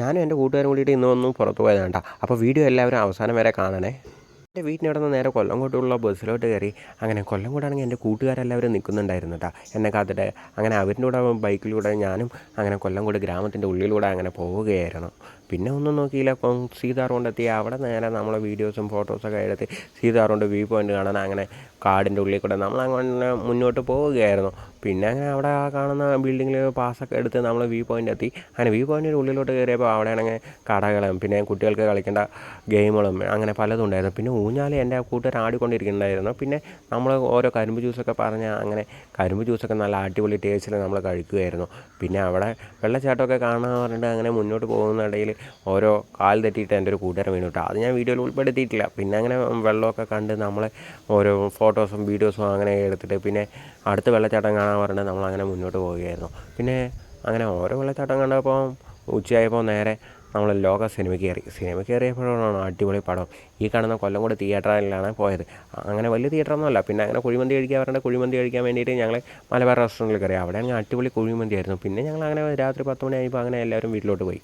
ഞാനും എൻ്റെ കൂട്ടുകാരും കൂടിയിട്ട് ഇന്നൊന്നും പുറത്ത് പോയതാണ് കേട്ടോ. അപ്പോൾ വീഡിയോ എല്ലാവരും അവസാനം വരെ കാണണേ. എൻ്റെ വീട്ടിനവിടെ നിന്ന് നേരെ കൊല്ലംകോട്ടുള്ള ബസ്സിലോട്ട് കയറി. അങ്ങനെ കൊല്ലംകോടാണെങ്കിൽ എൻ്റെ കൂട്ടുകാരെല്ലാവരും നിൽക്കുന്നുണ്ടായിരുന്നു കേട്ടോ എന്നെ കാത്തിട്ട്. അങ്ങനെ അവരുടെ കൂടെ ബൈക്കിലൂടെ ഞാനും അങ്ങനെ കൊല്ലംകോട് ഗ്രാമത്തിൻ്റെ ഉള്ളിലൂടെ അങ്ങനെ പോവുകയായിരുന്നു. പിന്നെ ഒന്നും നോക്കിയില്ല. അപ്പം സീതാ റോഡെത്തി. അവിടെ നേരെ നമ്മളെ വീഡിയോസും ഫോട്ടോസൊക്കെ എടുത്ത് സീതാ റോഡ് വ്യൂ പോയിൻ്റ് കാണാൻ അങ്ങനെ കാടിൻ്റെ ഉള്ളിൽ കൂടെ നമ്മളങ്ങനെ മുന്നോട്ട് പോവുകയായിരുന്നു. പിന്നെ അങ്ങനെ അവിടെ ആ കാണുന്ന ബിൽഡിങ്ങിൽ പാസ്സൊക്കെ എടുത്ത് നമ്മൾ വ്യൂ പോയിൻ്റ് എത്തി. അങ്ങനെ വ്യൂ പോയിൻ്റിൻ്റെ ഉള്ളിലോട്ട് കയറിയപ്പോൾ അവിടെയാണെങ്കിൽ കടകളും പിന്നെ കുട്ടികൾക്ക് കളിക്കേണ്ട ഗെയിമുകളും അങ്ങനെ പലതും ഉണ്ടായിരുന്നു. പിന്നെ ഊഞ്ഞാൽ എൻ്റെ കൂട്ടുകാർ ആടിക്കൊണ്ടിരിക്കുന്നുണ്ടായിരുന്നു. പിന്നെ നമ്മൾ ഓരോ കരിമ്പ് ജ്യൂസൊക്കെ പറഞ്ഞ് അങ്ങനെ കരിമ്പ് ജ്യൂസൊക്കെ നല്ല അടിപൊളി ടേസ്റ്റിൽ നമ്മൾ കഴിക്കുമായിരുന്നു. പിന്നെ അവിടെ വെള്ളച്ചാട്ടമൊക്കെ കാണാൻ പറഞ്ഞിട്ട് അങ്ങനെ മുന്നോട്ട് പോകുന്നിടയിൽ ഓരോ കാൽ തെറ്റിയിട്ട് എൻ്റെ ഒരു കൂട്ടുകാരൻ വീണു കേട്ടോ. അത് ഞാൻ വീഡിയോയിൽ ഉൾപ്പെടുത്തിയിട്ടില്ല. പിന്നെ അങ്ങനെ വെള്ളമൊക്കെ കണ്ട് നമ്മൾ ഓരോ ഫോട്ടോസും വീഡിയോസും അങ്ങനെ എടുത്തിട്ട് പിന്നെ അടുത്ത വെള്ളച്ചാട്ടം കാണാൻ പറഞ്ഞിട്ട് നമ്മളങ്ങനെ മുന്നോട്ട് പോവുകയായിരുന്നു. പിന്നെ അങ്ങനെ ഓരോ വെള്ളച്ചാട്ടം കണ്ടപ്പോൾ ഉച്ചയായപ്പോൾ നേരെ നമ്മൾ ലോക സിനിമ കയറിയപ്പോഴാണ് അടിപൊളി പടം. ഈ കാണുന്ന കൊല്ലംകോട് തിയേറ്ററിലാണ് പോയത്. അങ്ങനെ വലിയ തിയേറ്ററൊന്നുമല്ല. പിന്നെ അങ്ങനെ കുഴിമന്തി കഴിക്കാൻ പറഞ്ഞിട്ട് കുഴിമന്തി കഴിക്കാൻ വേണ്ടിയിട്ട് ഞങ്ങൾ മലബാർ റെസ്റ്റോറൻറ്റിൽ കയറി. അവിടെ അങ്ങനെ അടിപൊളി കുഴിമന്തി ആയിരുന്നു. പിന്നെ ഞങ്ങൾ അങ്ങനെ രാത്രി 10 മണിയായപ്പോൾ അങ്ങനെ എല്ലാവരും വീട്ടിലോട്ട് പോയി.